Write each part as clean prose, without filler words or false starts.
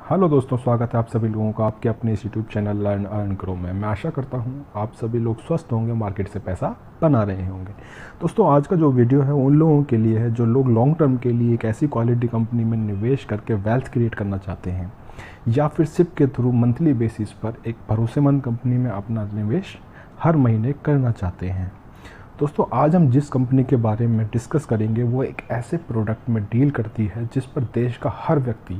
Hello दोस्तों, स्वागत है आप सभी लोगों का आपके अपने इस YouTube channel learn earn grow में। मैं आशा करता हूँ आप सभी लोग स्वस्थ होंगे, मार्केट से पैसा बना रहे होंगे। दोस्तों, आज का जो वीडियो है उन लोगों के लिए है जो लोग लॉन्ग टर्म के लिए एक ऐसी क्वालिटी कंपनी में निवेश करके वेल्थ क्रिएट करना चाहते हैं, या फिर सिप के थ्रू मंथली बेसिस पर एक भरोसेमंद कंपनी में अपना निवेश हर महीने करना चाहते हैं। दोस्तों, आज हम जिस कंपनी के बारे में डिस्कस करेंगे वो एक ऐसे प्रोडक्ट में डील करती है जिस पर देश का हर व्यक्ति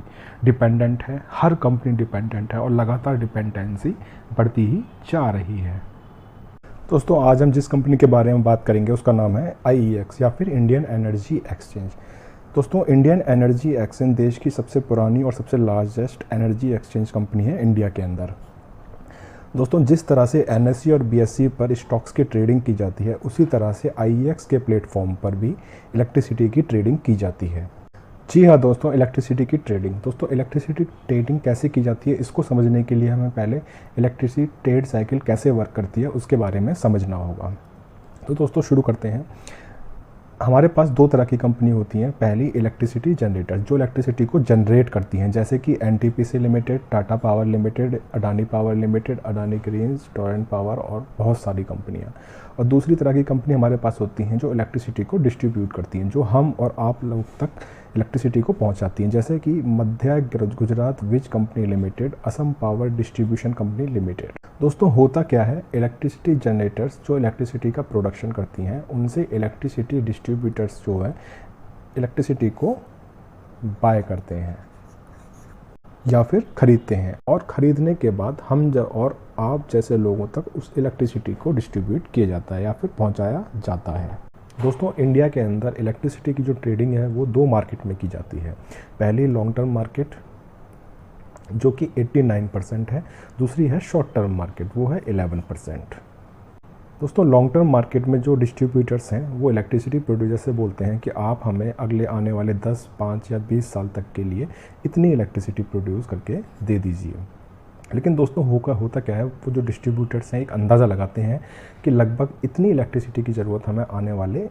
डिपेंडेंट है, हर कंपनी डिपेंडेंट है और लगातार डिपेंडेंसी बढ़ती ही जा रही है। दोस्तों, आज हम जिस कंपनी के बारे में बात करेंगे उसका नाम है IEX या फिर इंडियन एनर्जी एक्सचेंज। दोस्तों, इंडियन एनर्जी एक्सचेंज देश की सबसे पुरानी और सबसे लार्जेस्ट एनर्जी एक्सचेंज कंपनी है इंडिया के अंदर। दोस्तों, जिस तरह से NSE और BSE पर स्टॉक्स की ट्रेडिंग की जाती है उसी तरह से IEX के प्लेटफॉर्म पर भी इलेक्ट्रिसिटी की ट्रेडिंग की जाती है। जी हाँ दोस्तों, इलेक्ट्रिसिटी की ट्रेडिंग। दोस्तों, इलेक्ट्रिसिटी ट्रेडिंग कैसे की जाती है इसको समझने के लिए हमें पहले इलेक्ट्रिसिटी ट्रेड साइकिल कैसे वर्क करती है उसके बारे में समझना होगा। तो दोस्तों, शुरू करते हैं। हमारे पास दो तरह की कंपनी होती हैं। पहली, इलेक्ट्रिसिटी जनरेटर, जो इलेक्ट्रिसिटी को जनरेट करती हैं, जैसे कि NTPC Limited, Tata Power Limited, Adani Power Limited, Adani Greens, Torrent Power और बहुत सारी कंपनियां। और दूसरी तरह की कंपनी हमारे पास होती हैं जो इलेक्ट्रिसिटी को डिस्ट्रीब्यूट करती हैं, जो हम और आप लोग तक इलेक्ट्रिसिटी को पहुंचाती हैं, जैसे कि मध्य गुजरात वीज company limited, Assam power distribution company limited. दोस्तों, होता क्या है, इलेक्ट्रिसिटी जनरेटर्स जो इलेक्ट्रिसिटी का प्रोडक्शन करती हैं उनसे इलेक्ट्रिसिटी डिस्ट्रीब्यूटर्स जो है इलेक्ट्रिसिटी को बाय करते हैं या फिर ख़रीदते हैं, और ख़रीदने के बाद हम और आप जैसे लोगों तक उस इलेक्ट्रिसिटी को डिस्ट्रीब्यूट किया जाता है या फिर पहुंचाया जाता है। दोस्तों, इंडिया के अंदर इलेक्ट्रिसिटी की जो ट्रेडिंग है वो दो मार्केट में की जाती है। पहली लॉन्ग टर्म मार्केट जो कि 89% है, दूसरी है शॉर्ट टर्म मार्केट, वो है 11%। दोस्तों, लॉन्ग टर्म मार्केट में जो डिस्ट्रीब्यूटर्स हैं वो इलेक्ट्रिसिटी प्रोड्यूसर से बोलते हैं कि आप हमें अगले आने वाले 10, 5 या 20 साल तक के लिए इतनी इलेक्ट्रिसिटी प्रोड्यूस करके दे दीजिए। लेकिन दोस्तों, होता क्या है, वो जो डिस्ट्रीब्यूटर्स हैं एक अंदाज़ा लगाते हैं कि लगभग इतनी इलेक्ट्रिसिटी की ज़रूरत हमें आने वाले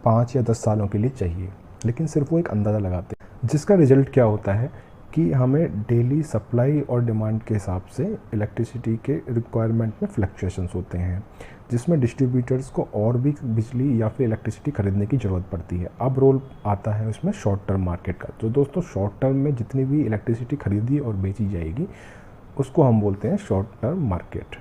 5 या 10 सालों के लिए चाहिए, लेकिन सिर्फ वो एक अंदाज़ा लगाते हैं, जिसका रिजल्ट क्या होता है कि हमें डेली सप्लाई और डिमांड के हिसाब से इलेक्ट्रिसिटी के रिक्वायरमेंट में फ्लक्चुएशंस होते हैं, जिसमें डिस्ट्रीब्यूटर्स को और भी बिजली या फिर इलेक्ट्रिसिटी खरीदने की ज़रूरत पड़ती है। अब रोल आता है उसमें शॉर्ट टर्म मार्केट का। तो दोस्तों, शॉर्ट टर्म में जितनी भी इलेक्ट्रिसिटी खरीदी और बेची जाएगी उसको हम बोलते हैं शॉर्ट टर्म मार्केट।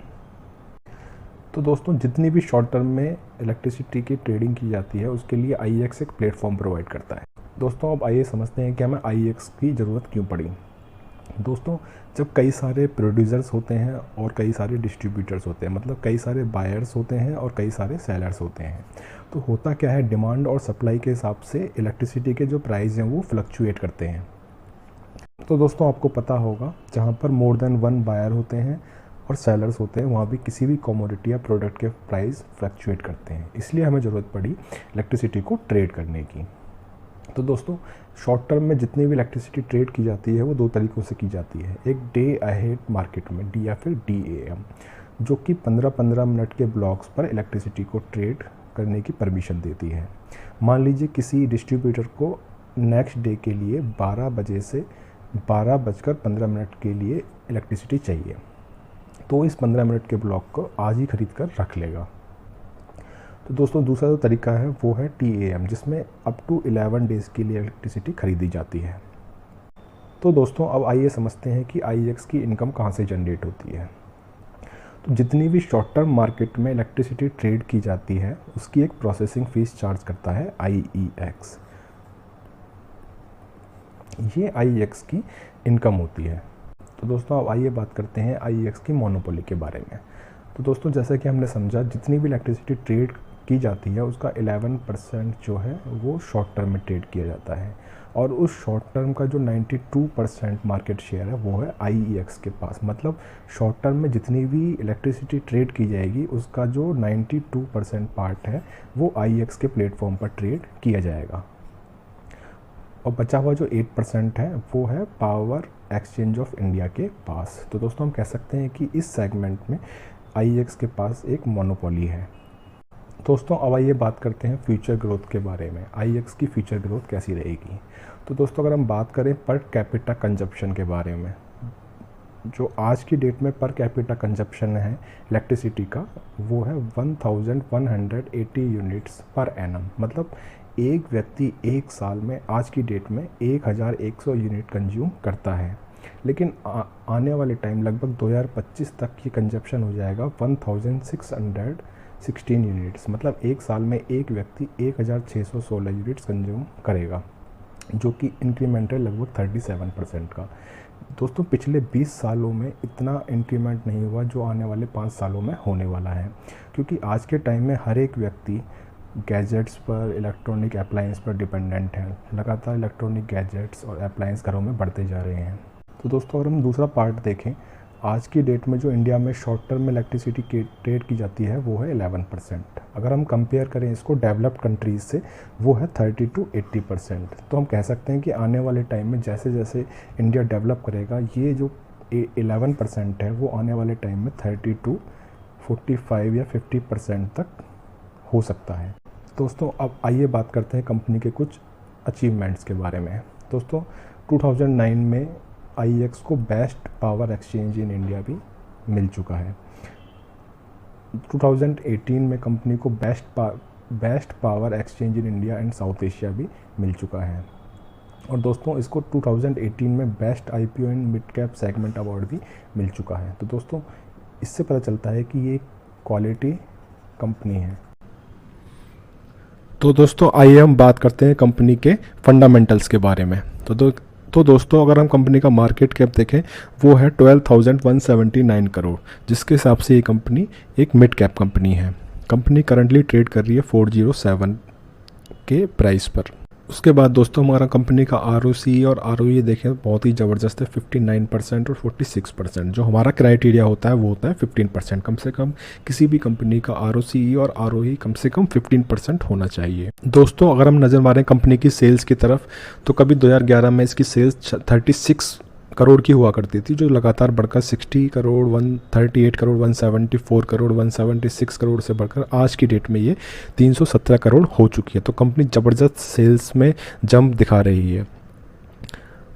तो दोस्तों, जितनी भी शॉर्ट टर्म में इलेक्ट्रिसिटी की ट्रेडिंग की जाती है उसके लिए IEX एक प्लेटफॉर्म प्रोवाइड करता है। दोस्तों, अब आइए समझते हैं कि हमें IEX की ज़रूरत क्यों पड़ी। दोस्तों, जब कई सारे प्रोड्यूसर्स होते हैं और कई सारे डिस्ट्रीब्यूटर्स होते हैं, मतलब कई सारे बायर्स होते हैं और कई सारे सेलर्स होते हैं, तो होता क्या है, डिमांड और सप्लाई के हिसाब से इलेक्ट्रिसिटी के जो प्राइस हैं वो फ्लक्चुएट करते हैं। तो दोस्तों, आपको पता होगा जहाँ पर मोर देन वन बायर होते हैं और सेलर्स होते हैं वहाँ भी किसी भी कमोडिटी या प्रोडक्ट के प्राइस फ्लक्चुएट करते हैं, इसलिए हमें ज़रूरत पड़ी इलेक्ट्रिसिटी को ट्रेड करने की। तो दोस्तों, शॉर्ट टर्म में जितनी भी इलेक्ट्रिसिटी ट्रेड की जाती है वो दो तरीक़ों से की जाती है। एक डे अहेड मार्केट में, डी या फिर DAM, जो कि 15-15 मिनट के ब्लॉक्स पर इलेक्ट्रिसिटी को ट्रेड करने की परमिशन देती है। मान लीजिए किसी डिस्ट्रीब्यूटर को नेक्स्ट डे के लिए 12 बजे से 12:15 के लिए इलेक्ट्रिसिटी चाहिए, तो इस 15 मिनट के ब्लॉक को आज ही खरीद कर रख लेगा। तो दोस्तों, दूसरा जो तरीका है वो है TAM, जिसमें अप टू 11 डेज़ के लिए इलेक्ट्रिसिटी खरीदी जाती है। तो दोस्तों, अब आइए समझते हैं कि IEX की इनकम कहाँ से जनरेट होती है। तो जितनी भी शॉर्ट टर्म मार्केट में इलेक्ट्रिसिटी ट्रेड की जाती है उसकी एक प्रोसेसिंग फ़ीस चार्ज करता है IEX। ये IEX की इनकम होती है। तो दोस्तों, अब आइए बात करते हैं IEX की मोनोपोली के बारे में। तो दोस्तों, जैसा कि हमने समझा, जितनी भी इलेक्ट्रिसिटी ट्रेड की जाती है उसका 11% जो है वो शॉर्ट टर्म में ट्रेड किया जाता है, और उस शॉर्ट टर्म का जो 92% मार्केट शेयर है वो है IEX के पास। मतलब शॉर्ट टर्म में जितनी भी इलेक्ट्रिसिटी ट्रेड की जाएगी उसका जो 92% पार्ट है वो IEX के प्लेटफॉर्म पर ट्रेड किया जाएगा, और बचा हुआ जो 8% है वो है पावर एक्सचेंज ऑफ इंडिया के पास। तो दोस्तों, हम कह सकते हैं कि इस सेगमेंट में IEX के पास एक मोनोपोली है। दोस्तों, अब आइए बात करते हैं फ्यूचर ग्रोथ के बारे में। IEX की फ्यूचर ग्रोथ कैसी रहेगी। तो दोस्तों अगर हम बात करें पर कैपिटा कंजप्शन के बारे में, जो आज की डेट में पर कैपिटा कंजप्शन है इलेक्ट्रिसिटी का, वो है 1180 यूनिट्स पर एनम। मतलब एक व्यक्ति एक साल में आज की डेट में 1100 यूनिट कंज्यूम करता है। लेकिन आने वाले टाइम लगभग 2025 तक ये कंजप्शन हो जाएगा 1616 यूनिट्स। मतलब एक साल में एक व्यक्ति 1616 यूनिट्स कंज्यूम करेगा, जो कि इंक्रीमेंट है लगभग 37% का। दोस्तों पिछले 20 सालों में इतना इंक्रीमेंट नहीं हुआ जो आने वाले 5 सालों में होने वाला है, क्योंकि आज के टाइम में हर एक व्यक्ति गैजेट्स पर, इलेक्ट्रॉनिक अप्लायंस पर डिपेंडेंट है। लगातार इलेक्ट्रॉनिक गैजेट्स और अप्लायंस घरों में बढ़ते जा रहे हैं। तो दोस्तों अगर हम दूसरा पार्ट देखें, आज की डेट में जो इंडिया में शॉर्ट टर्म में इलेक्ट्रिसिटी की ट्रेड की जाती है वो है 11%। अगर हम कंपेयर करें इसको डेवलप्ड कंट्रीज़ से, वो है 30 to 80%। तो हम कह सकते हैं कि आने वाले टाइम में जैसे जैसे इंडिया डेवलप करेगा, ये जो 11% है वो आने वाले टाइम में 30 to 45 या 50% तक हो सकता है। दोस्तों अब आइए बात करते हैं कंपनी के कुछ अचीवमेंट्स के बारे में। दोस्तों 2009 में IEX को best power exchange in India भी मिल चुका है। 2018 में कंपनी को best power exchange in India and south Asia भी मिल चुका है। और दोस्तों इसको 2018 में best IPO in mid cap segment award भी मिल चुका है। तो दोस्तों इससे पता चलता है कि ये क्वालिटी कंपनी है। तो दोस्तों आइए हम बात करते हैं कंपनी के फंडामेंटल्स के बारे में। तो दोस्तों अगर हम कंपनी का मार्केट कैप देखें, वो है 12,179 करोड़, जिसके हिसाब से ये कंपनी एक मिड कैप कंपनी है। कंपनी करंटली ट्रेड कर रही है 407 के प्राइस पर। उसके बाद दोस्तों हमारा कंपनी का ROCE और ROE देखें बहुत ही ज़बरदस्त है, 59% और 46%। जो हमारा क्राइटेरिया होता है वो होता है 15%। कम से कम किसी भी कंपनी का ROCE और ROE कम से कम 15% होना चाहिए। दोस्तों अगर हम नज़र मारें कंपनी की सेल्स की तरफ, तो कभी 2011 में इसकी सेल्स 36 करोड़ की हुआ करती थी, जो लगातार बढ़कर 60 करोड़, 138 करोड़, 174 करोड़, 176 करोड़ से बढ़कर आज की डेट में ये 317 करोड़ हो चुकी है। तो कंपनी ज़बरदस्त सेल्स में जंप दिखा रही है।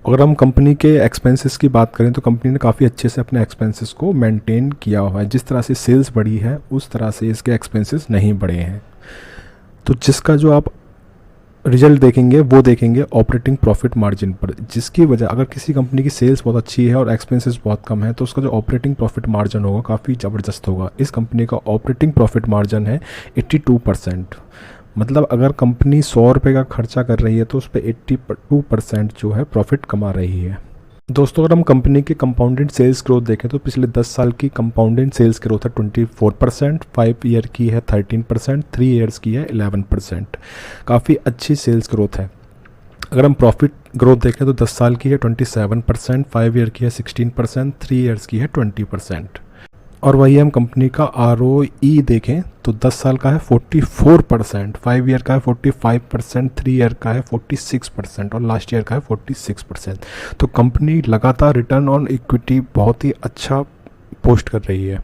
अगर हम कंपनी के एक्सपेंसेस की बात करें तो कंपनी ने काफ़ी अच्छे से अपने एक्सपेंसेस को मेंटेन किया हुआ है। जिस तरह से सेल्स बढ़ी है उस तरह से इसके एक्सपेंसेस नहीं बढ़े हैं। तो जिसका जो आप रिजल्ट देखेंगे वो देखेंगे ऑपरेटिंग प्रॉफिट मार्जिन पर, जिसकी वजह अगर किसी कंपनी की सेल्स बहुत अच्छी है और एक्सपेंसेस बहुत कम है तो उसका जो ऑपरेटिंग प्रॉफिट मार्जिन होगा काफ़ी ज़बरदस्त होगा। इस कंपनी का ऑपरेटिंग प्रॉफिट मार्जिन है 82%। मतलब अगर कंपनी 100 रुपये का खर्चा कर रही है तो उस पर 82% जो है प्रॉफिट कमा रही है। दोस्तों अगर हम कंपनी की कंपाउंडेड सेल्स ग्रोथ देखें तो पिछले 10 साल की कंपाउंडेड सेल्स ग्रोथ है 24%, 5 ईयर की है 13%, 3 ईयर्स की है 11%। काफ़ी अच्छी सेल्स ग्रोथ है। अगर हम प्रॉफिट ग्रोथ देखें तो 10 साल की है 27%, 5 ईयर की है 16%, 3 ईयर्स की है 20%। और वही हम कंपनी का ROE देखें तो 10 साल का है 44%, 5 ईयर का है 45%, 3 ईयर का है 46% और लास्ट ईयर का है 46%। तो कंपनी लगातार रिटर्न ऑन इक्विटी बहुत ही अच्छा पोस्ट कर रही है।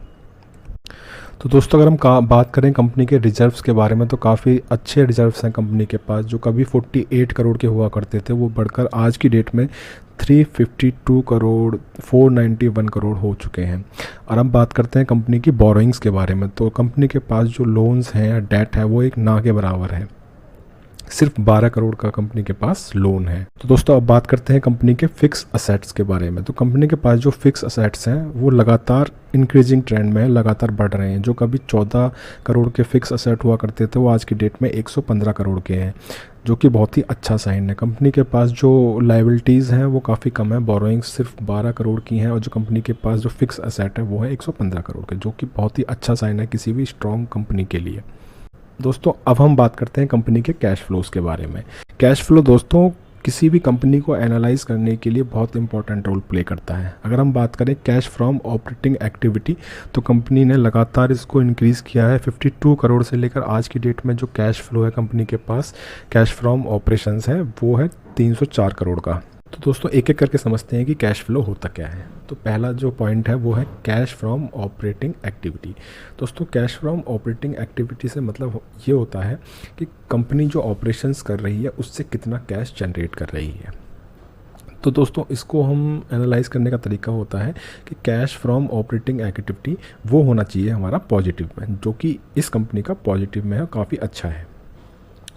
तो दोस्तों अगर हम बात करें कंपनी के रिजर्व्स के बारे में तो काफ़ी अच्छे रिजर्व्स हैं कंपनी के पास। जो कभी 48 करोड़ के हुआ करते थे वो बढ़कर आज की डेट में 352 करोड़, 491 करोड़ हो चुके हैं। और अब बात करते हैं कंपनी की बोरोइंग्स के बारे में। तो कंपनी के पास जो लोन्स हैं या डेट है वो एक ना के बराबर है। सिर्फ 12 करोड़ का कंपनी के पास लोन है। तो दोस्तों अब बात करते हैं कंपनी के फिक्स असेट्स के बारे में। तो कंपनी के पास जो फिक्स असेट्स हैं वो लगातार इंक्रीजिंग ट्रेंड में है, लगातार बढ़ रहे हैं। जो कभी 14 करोड़ के फिक्स असेट हुआ करते थे वो आज की डेट में 115 करोड़ के हैं, जो कि बहुत ही अच्छा साइन है। कंपनी के पास जो लायबिलिटीज़ हैं वो काफ़ी कम है, बोरोइंग्स सिर्फ 12 करोड़ की हैं और जो कंपनी के पास जो फिक्स असेट है वो है 115 करोड़ के, जो कि बहुत ही अच्छा साइन है किसी भी स्ट्रॉन्ग कंपनी के लिए। दोस्तों अब हम बात करते हैं कंपनी के कैश फ्लोज के बारे में। कैश फ्लो दोस्तों किसी भी कंपनी को एनालाइज करने के लिए बहुत इंपॉर्टेंट रोल प्ले करता है। अगर हम बात करें कैश फ्रॉम ऑपरेटिंग एक्टिविटी तो कंपनी ने लगातार इसको इंक्रीज़ किया है 52 करोड़ से लेकर आज की डेट में जो कैश फ्लो है कंपनी के पास कैश फ्रॉम ऑपरेशंस है वो है 304 करोड़ का। तो दोस्तों एक एक करके समझते हैं कि कैश फ्लो होता क्या है। तो पहला जो पॉइंट है वो है कैश फ्रॉम ऑपरेटिंग एक्टिविटी। दोस्तों कैश फ्रॉम ऑपरेटिंग एक्टिविटी से मतलब ये होता है कि कंपनी जो ऑपरेशंस कर रही है उससे कितना कैश जनरेट कर रही है। तो दोस्तों इसको हम एनालाइज करने का तरीका होता है कि कैश फ्रॉम ऑपरेटिंग एक्टिविटी वो होना चाहिए हमारा पॉजिटिव में, जो कि इस कंपनी का पॉजिटिव में है, काफ़ी अच्छा है।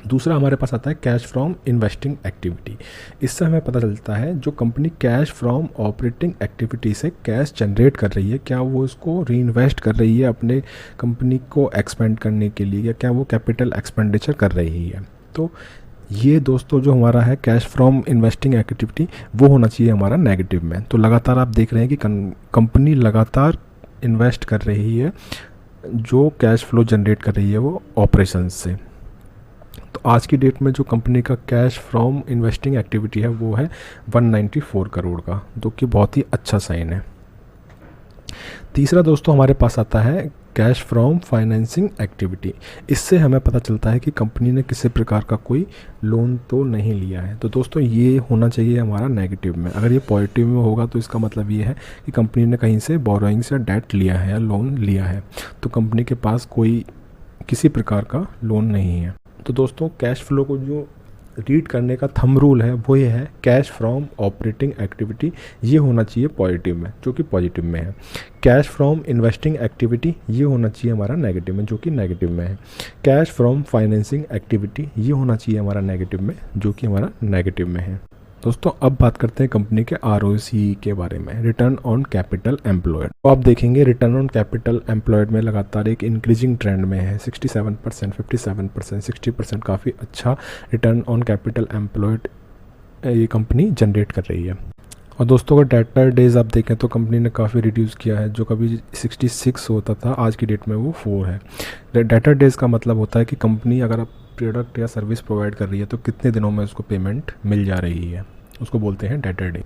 दूसरा हमारे पास आता है कैश फ्रॉम इन्वेस्टिंग एक्टिविटी। इससे हमें पता चलता है जो company cash from operating activity से कैश जनरेट कर रही है, क्या वो इसको री इन्वेस्ट कर रही है अपने कंपनी को एक्सपेंड करने के लिए, या क्या वो कैपिटल एक्सपेंडिचर कर रही है। तो ये दोस्तों जो हमारा है कैश फ्रॉम इन्वेस्टिंग एक्टिविटी वो होना चाहिए हमारा नेगेटिव में। तो लगातार आप देख रहे हैं कि कंपनी लगातार इन्वेस्ट कर रही है, जो कैश फ्लो जनरेट कर रही है वो ऑपरेशंस से। तो आज की डेट में जो कंपनी का कैश फ्रॉम इन्वेस्टिंग एक्टिविटी है वो है 194 करोड़ का, जो कि बहुत ही अच्छा साइन है। तीसरा दोस्तों हमारे पास आता है कैश फ्रॉम फाइनेंसिंग एक्टिविटी। इससे हमें पता चलता है कि कंपनी ने किसी प्रकार का कोई लोन तो नहीं लिया है। तो दोस्तों ये होना चाहिए हमारा नेगेटिव में। अगर ये पॉजिटिव में होगा तो इसका मतलब ये है कि कंपनी ने कहीं से बोरोइंग्स या डेट लिया है या लोन लिया है। तो कंपनी के पास कोई किसी प्रकार का लोन नहीं है। तो दोस्तों कैश फ्लो को जो रीड करने का थंब रूल है वो ये है कैश फ्रॉम ऑपरेटिंग एक्टिविटी, ये होना चाहिए पॉजिटिव में, जो कि पॉजिटिव में है। कैश फ्रॉम इन्वेस्टिंग एक्टिविटी ये होना चाहिए हमारा नेगेटिव में, जो कि नेगेटिव में है। कैश फ्रॉम फाइनेंसिंग एक्टिविटी ये होना चाहिए हमारा नेगेटिव में, जो कि हमारा नेगेटिव में है। दोस्तों अब बात करते हैं कंपनी के ROCE के बारे में, रिटर्न ऑन कैपिटल एम्प्लॉयड। तो आप देखेंगे रिटर्न ऑन कैपिटल एम्प्लॉयड में लगातार एक इंक्रीजिंग ट्रेंड में है। 67%, 57%, 60% काफ़ी अच्छा रिटर्न ऑन कैपिटल एम्प्लॉयड ये कंपनी जनरेट कर रही है। और दोस्तों अगर डेटर डेज आप देखें तो कंपनी ने काफ़ी रिड्यूस किया है, जो कभी 66 होता था आज की डेट में वो 4 है। डेटर डेज का मतलब होता है कि कंपनी अगर आप प्रोडक्ट या सर्विस प्रोवाइड कर रही है तो कितने दिनों में उसको पेमेंट मिल जा रही है, उसको बोलते हैं डेटर डे।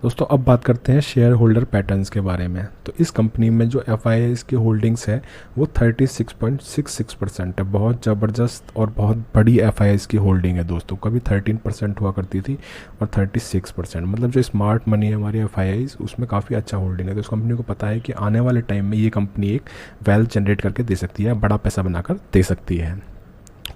दोस्तों अब बात करते हैं शेयर होल्डर पैटर्न्स के बारे में। तो इस कंपनी में जो FIIs की होल्डिंग्स है वो 36.66% है। बहुत ज़बरदस्त और बहुत बड़ी FIIs की होल्डिंग है दोस्तों। कभी 13% हुआ करती थी और 36%, मतलब जो स्मार्ट मनी है हमारी FIIs उसमें काफ़ी अच्छा होल्डिंग है। तो इस कंपनी को पता है कि आने वाले टाइम में ये कंपनी एक वेल्थ जनरेट करके दे सकती है, बड़ा पैसा बनाकर दे सकती है।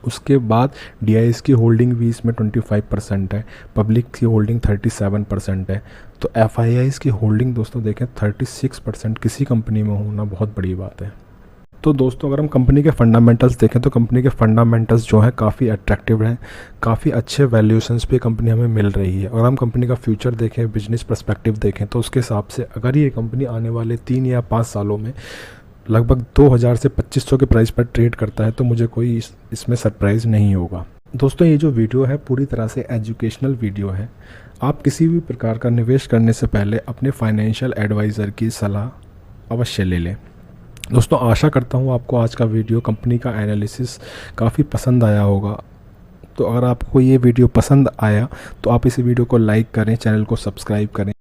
उसके बाद DIs की होल्डिंग भी इसमें 25% है, पब्लिक की होल्डिंग 37% है। तो FIIs की होल्डिंग दोस्तों देखें 36% किसी कंपनी में होना बहुत बड़ी बात है। तो दोस्तों अगर हम कंपनी के फंडामेंटल्स देखें तो कंपनी के फंडामेंटल्स जो हैं काफ़ी अट्रैक्टिव हैं, काफ़ी अच्छे वैल्यूएशंस पे कंपनी हमें मिल रही है। और हम कंपनी का फ्यूचर देखें, बिजनेस पर्सपेक्टिव देखें तो उसके हिसाब से अगर ये कंपनी आने वाले 3 या 5 सालों में लगभग 2000 से 2500 के प्राइस पर ट्रेड करता है तो मुझे कोई इसमें सरप्राइज़ नहीं होगा। दोस्तों ये जो वीडियो है पूरी तरह से एजुकेशनल वीडियो है। आप किसी भी प्रकार का निवेश करने से पहले अपने फाइनेंशियल एडवाइज़र की सलाह अवश्य ले लें। दोस्तों आशा करता हूँ आपको आज का वीडियो, कंपनी का एनालिसिस काफ़ी पसंद आया होगा। तो अगर आपको ये वीडियो पसंद आया तो आप इस वीडियो को लाइक करें, चैनल को सब्सक्राइब करें।